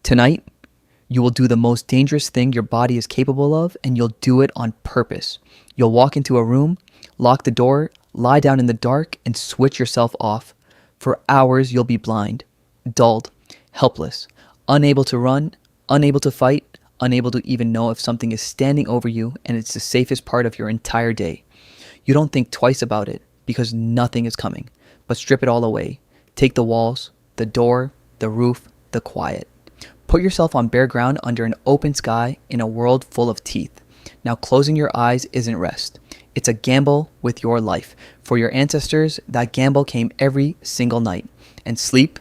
Tonight, you will do the most dangerous thing your body is capable of, and you'll do it on purpose. You'll walk into a room, lock the door, lie down in the dark, and switch yourself off. For hours, you'll be blind, dulled, helpless, unable to run, unable to fight, unable to even know if something is standing over you, and it's the safest part of your entire day. You don't think twice about it because nothing is coming, but strip it all away. Take the walls, the door, the roof, the quiet. Put yourself on bare ground under an open sky in a world full of teeth. Now closing your eyes isn't rest. It's a gamble with your life. For your ancestors, that gamble came every single night. And sleep,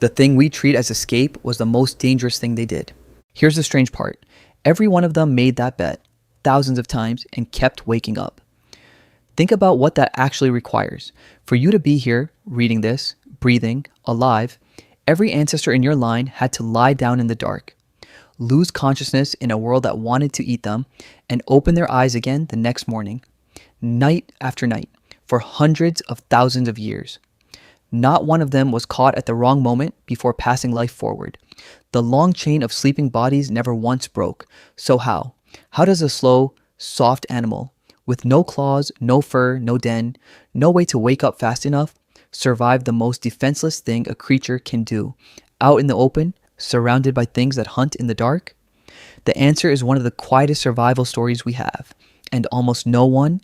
the thing we treat as escape, was the most dangerous thing they did. Here's the strange part. Every one of them made that bet thousands of times and kept waking up. Think about what that actually requires. For you to be here, reading this, breathing, alive, every ancestor in your line had to lie down in the dark, lose consciousness in a world that wanted to eat them, and open their eyes again the next morning, night after night, for hundreds of thousands of years. Not one of them was caught at the wrong moment before passing life forward. The long chain of sleeping bodies never once broke. So how? How does a slow, soft animal, with no claws, no fur, no den, no way to wake up fast enough, survive the most defenseless thing a creature can do, out in the open, surrounded by things that hunt in the dark? The answer is one of the quietest survival stories we have, and almost no one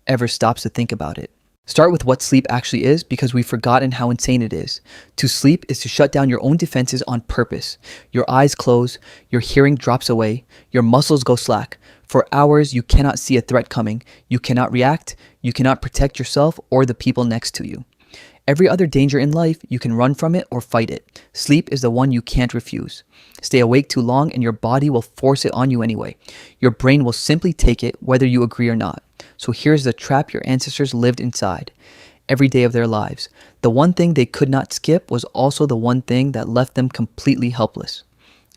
ever stops to think about it. Start with what sleep actually is, because we've forgotten how insane it is. To sleep is to shut down your own defenses on purpose. Your eyes close, your hearing drops away, your muscles go slack. For hours, you cannot see a threat coming. You cannot react. You cannot protect yourself or the people next to you. Every other danger in life, you can run from it or fight it. Sleep is the one you can't refuse. Stay awake too long and your body will force it on you anyway. Your brain will simply take it whether you agree or not. So here's the trap your ancestors lived inside every day of their lives. The one thing they could not skip was also the one thing that left them completely helpless.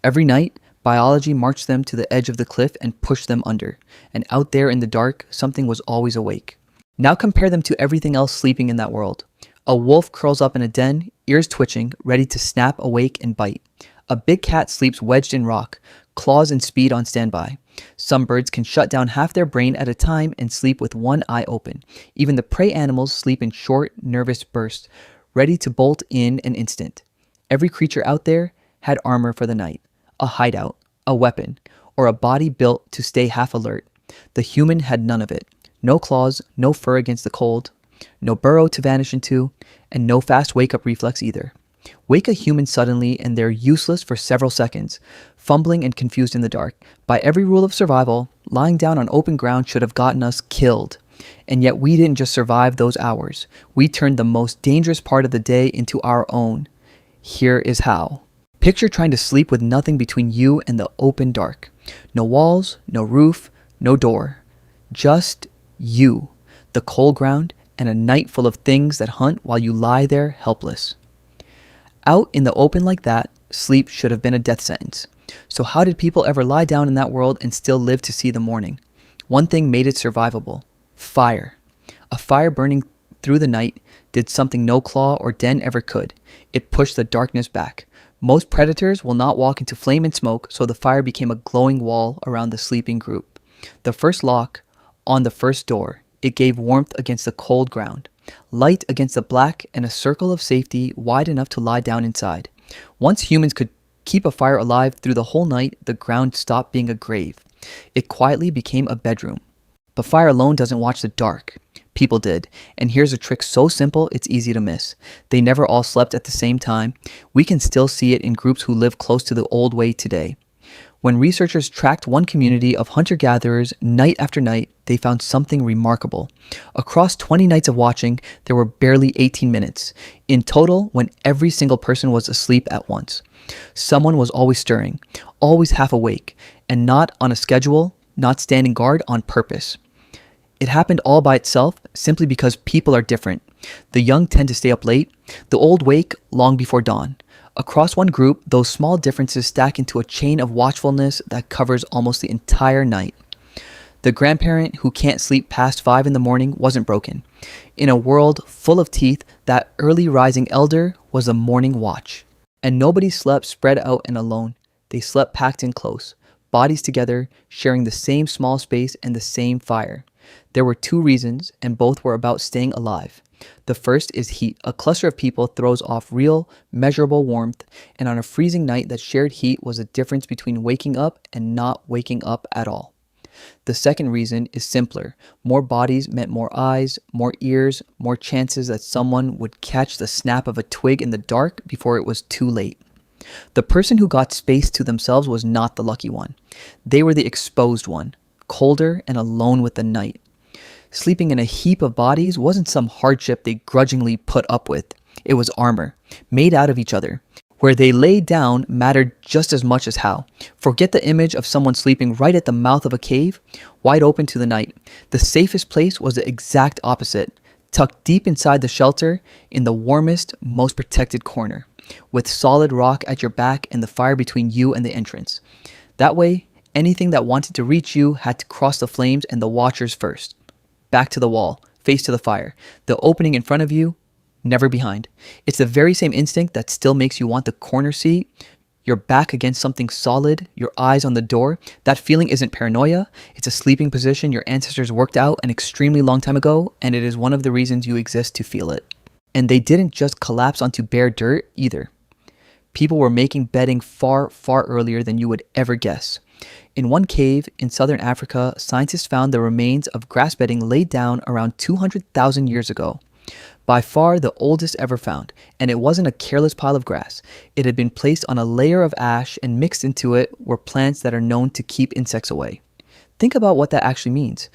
Every night, biology marched them to the edge of the cliff and pushed them under. And out there in the dark, something was always awake. Now compare them to everything else sleeping in that world. A wolf curls up in a den, ears twitching, ready to snap awake and bite. A big cat sleeps wedged in rock, claws and speed on standby. Some birds can shut down half their brain at a time and sleep with one eye open. Even the prey animals sleep in short, nervous bursts, ready to bolt in an instant. Every creature out there had armor for the night, a hideout, a weapon, or a body built to stay half alert. The human had none of it. No claws, no fur against the cold, no burrow to vanish into, and no fast wake-up reflex either. Wake a human suddenly and they're useless for several seconds, fumbling and confused in the dark. By every rule of survival, lying down on open ground should have gotten us killed. And yet we didn't just survive those hours. We turned the most dangerous part of the day into our own. Here is how. Picture trying to sleep with nothing between you and the open dark. No walls, no roof, no door. Just you, the cold ground, and a night full of things that hunt while you lie there helpless. Out in the open like that, sleep should have been a death sentence. So how did people ever lie down in that world and still live to see the morning? One thing made it survivable. Fire. A fire burning through the night did something no claw or den ever could. It pushed the darkness back. Most predators will not walk into flame and smoke, so the fire became a glowing wall around the sleeping group. The first lock on the first door, it gave warmth against the cold ground, light against the black, and a circle of safety wide enough to lie down inside. Once humans could keep a fire alive through the whole night, the ground stopped being a grave. It quietly became a bedroom. But fire alone doesn't watch the dark. People did. And here's a trick so simple it's easy to miss. They never all slept at the same time. We can still see it in groups who live close to the old way today. When researchers tracked one community of hunter-gatherers night after night, they found something remarkable. Across 20 nights of watching, there were barely 18 minutes. In total, when every single person was asleep at once. Someone was always stirring, always half awake, and not on a schedule, not standing guard on purpose. It happened all by itself, simply because people are different. The young tend to stay up late, the old wake long before dawn. Across one group, those small differences stack into a chain of watchfulness that covers almost the entire night. The grandparent who can't sleep past 5 in the morning wasn't broken. In a world full of teeth, that early rising elder was a morning watch. And nobody slept spread out and alone. They slept packed in close, bodies together, sharing the same small space and the same fire. There were two reasons, and both were about staying alive. The first is heat. A cluster of people throws off real, measurable warmth, and on a freezing night, that shared heat was the difference between waking up and not waking up at all. The second reason is simpler. More bodies meant more eyes, more ears, more chances that someone would catch the snap of a twig in the dark before it was too late. The person who got space to themselves was not the lucky one. They were the exposed one, colder and alone with the night. Sleeping in a heap of bodies wasn't some hardship they grudgingly put up with. It was armor, made out of each other. Where they lay down mattered just as much as how. Forget the image of someone sleeping right at the mouth of a cave, wide open to the night. The safest place was the exact opposite, tucked deep inside the shelter in the warmest, most protected corner, with solid rock at your back and the fire between you and the entrance. That way, anything that wanted to reach you had to cross the flames and the watchers first. Back to the wall, face to the fire. The opening in front of you, never behind. It's the very same instinct that still makes you want the corner seat, your back against something solid, your eyes on the door. That feeling isn't paranoia. It's a sleeping position your ancestors worked out an extremely long time ago, and it is one of the reasons you exist to feel it. And they didn't just collapse onto bare dirt either. People were making bedding far, far earlier than you would ever guess. In one cave in southern Africa, scientists found the remains of grass bedding laid down around 200,000 years ago. By far the oldest ever found, and it wasn't a careless pile of grass. It had been placed on a layer of ash, and mixed into it were plants that are known to keep insects away. Think about what that actually means.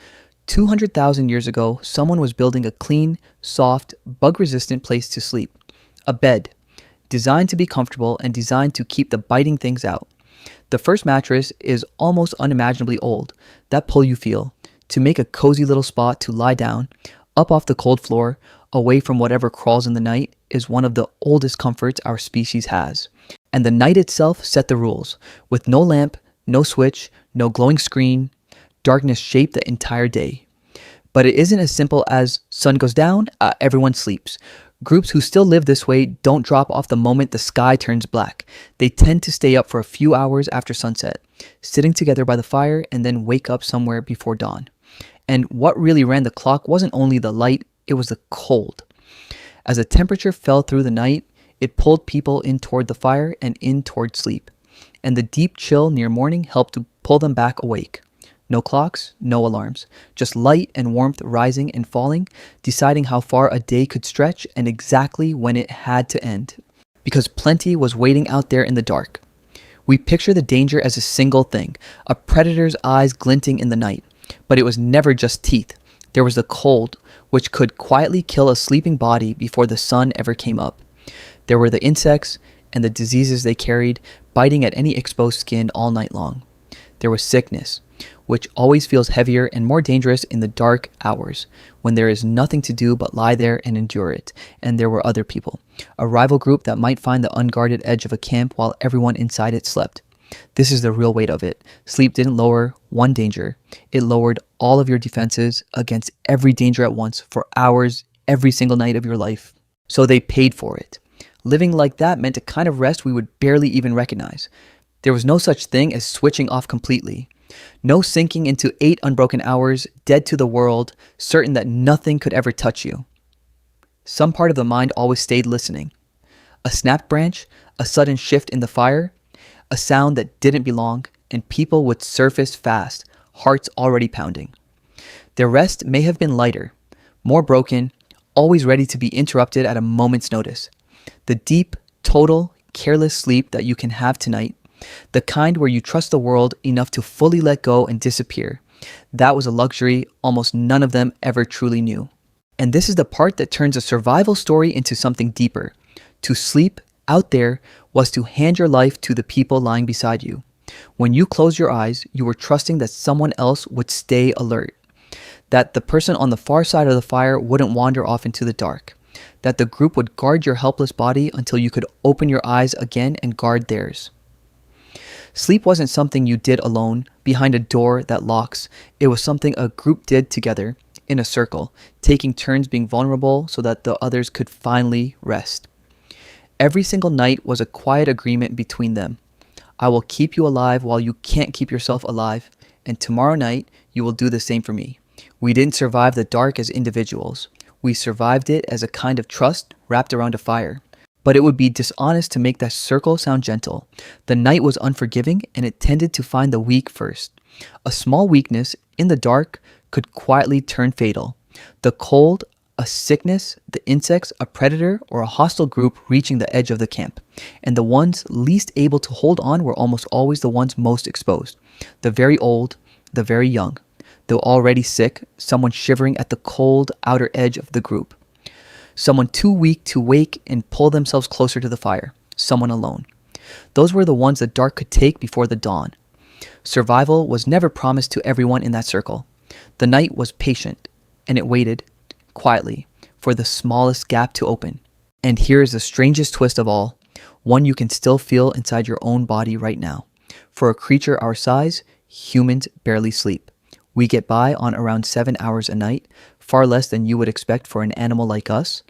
200,000 years ago, someone was building a clean, soft, bug-resistant place to sleep. A bed, designed to be comfortable and designed to keep the biting things out. The first mattress is almost unimaginably old. That pull you feel, to make a cozy little spot to lie down, up off the cold floor, away from whatever crawls in the night, is one of the oldest comforts our species has. And the night itself set the rules. With no lamp, no switch, no glowing screen, darkness shaped the entire day. But it isn't as simple as sun goes down, everyone sleeps. Groups who still live this way don't drop off the moment the sky turns black. They tend to stay up for a few hours after sunset, sitting together by the fire, and then wake up somewhere before dawn. And what really ran the clock wasn't only the light, it was the cold. As the temperature fell through the night, it pulled people in toward the fire and in toward sleep. And the deep chill near morning helped to pull them back awake. No clocks, no alarms, just light and warmth rising and falling, deciding how far a day could stretch and exactly when it had to end. Because plenty was waiting out there in the dark. We picture the danger as a single thing, a predator's eyes glinting in the night. But it was never just teeth. There was the cold, which could quietly kill a sleeping body before the sun ever came up. There were the insects and the diseases they carried, biting at any exposed skin all night long. There was sickness, which always feels heavier and more dangerous in the dark hours, when there is nothing to do but lie there and endure it. And there were other people, a rival group that might find the unguarded edge of a camp while everyone inside it slept. This is the real weight of it. Sleep didn't lower one danger. It lowered all of your defenses against every danger at once for hours every single night of your life. So they paid for it. Living like that meant a kind of rest we would barely even recognize. There was no such thing as switching off completely. No sinking into 8 unbroken hours, dead to the world, certain that nothing could ever touch you. Some part of the mind always stayed listening. A snapped branch, a sudden shift in the fire, a sound that didn't belong, and people would surface fast, hearts already pounding. Their rest may have been lighter, more broken, always ready to be interrupted at a moment's notice. The deep, total, careless sleep that you can have tonight, the kind where you trust the world enough to fully let go and disappear. That was a luxury almost none of them ever truly knew. And this is the part that turns a survival story into something deeper. To sleep out there was to hand your life to the people lying beside you. When you closed your eyes, you were trusting that someone else would stay alert, that the person on the far side of the fire wouldn't wander off into the dark, that the group would guard your helpless body until you could open your eyes again and guard theirs. Sleep wasn't something you did alone, behind a door that locks. It was something a group did together, in a circle, taking turns being vulnerable so that the others could finally rest. Every single night was a quiet agreement between them. I will keep you alive while you can't keep yourself alive, and tomorrow night you will do the same for me. We didn't survive the dark as individuals. We survived it as a kind of trust wrapped around a fire. But it would be dishonest to make that circle sound gentle. The night was unforgiving, and it tended to find the weak first. A small weakness in the dark could quietly turn fatal. The cold, a sickness, the insects, a predator, or a hostile group reaching the edge of the camp. And the ones least able to hold on were almost always the ones most exposed. The very old, the very young. Though already sick, someone shivering at the cold outer edge of the group. Someone too weak to wake and pull themselves closer to the fire. Someone alone. Those were the ones the dark could take before the dawn. Survival was never promised to everyone in that circle. The night was patient, and it waited, quietly, for the smallest gap to open. And here is the strangest twist of all, one you can still feel inside your own body right now. For a creature our size, humans barely sleep. We get by on around 7 hours a night, far less than you would expect for an animal like us.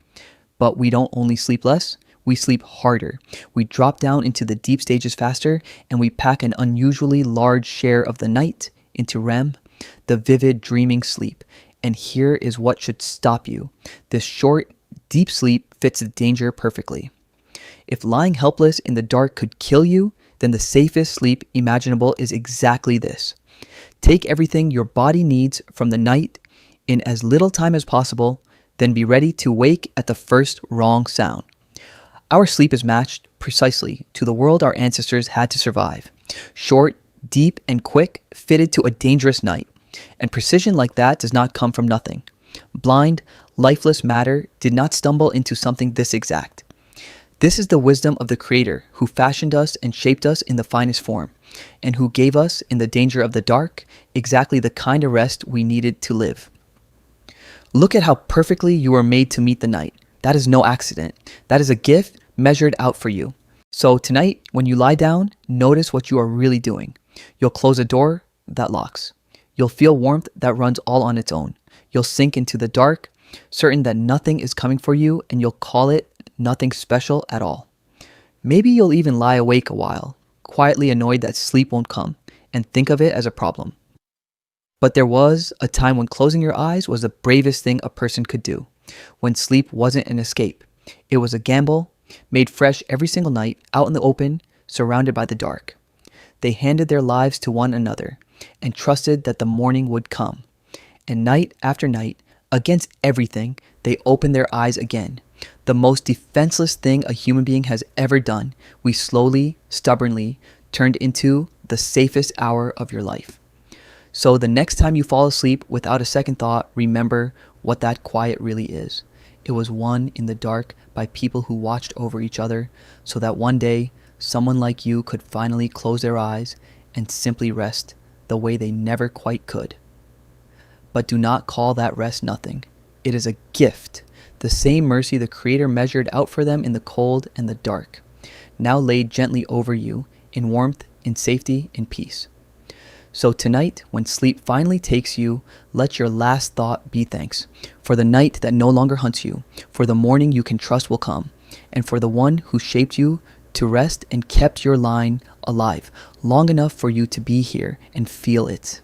But we don't only sleep less, we sleep harder. We drop down into the deep stages faster, and we pack an unusually large share of the night into REM, the vivid dreaming sleep. And here is what should stop you. This short, deep sleep fits the danger perfectly. If lying helpless in the dark could kill you, then the safest sleep imaginable is exactly this. Take everything your body needs from the night in as little time as possible, then be ready to wake at the first wrong sound. Our sleep is matched precisely to the world our ancestors had to survive. Short, deep, and quick, fitted to a dangerous night. And precision like that does not come from nothing. Blind, lifeless matter did not stumble into something this exact. This is the wisdom of the Creator who fashioned us and shaped us in the finest form, and who gave us, in the danger of the dark, exactly the kind of rest we needed to live. Look at how perfectly you were made to meet the night. That is no accident. That is a gift measured out for you. So tonight, when you lie down, notice what you are really doing. You'll close a door that locks. You'll feel warmth that runs all on its own. You'll sink into the dark, certain that nothing is coming for you, and you'll call it nothing special at all. Maybe you'll even lie awake a while, quietly annoyed that sleep won't come, and think of it as a problem. But there was a time when closing your eyes was the bravest thing a person could do, when sleep wasn't an escape. It was a gamble, made fresh every single night, out in the open, surrounded by the dark. They handed their lives to one another, and trusted that the morning would come. And night after night, against everything, they opened their eyes again. The most defenseless thing a human being has ever done, we slowly, stubbornly turned into the safest hour of your life. So the next time you fall asleep without a second thought, remember what that quiet really is. It was won in the dark by people who watched over each other, so that one day someone like you could finally close their eyes and simply rest the way they never quite could. But do not call that rest nothing. It is a gift, the same mercy the Creator measured out for them in the cold and the dark, now laid gently over you in warmth, in safety, in peace. So tonight, when sleep finally takes you, let your last thought be thanks for the night that no longer hunts you, for the morning you can trust will come, and for the one who shaped you to rest and kept your line alive long enough for you to be here and feel it.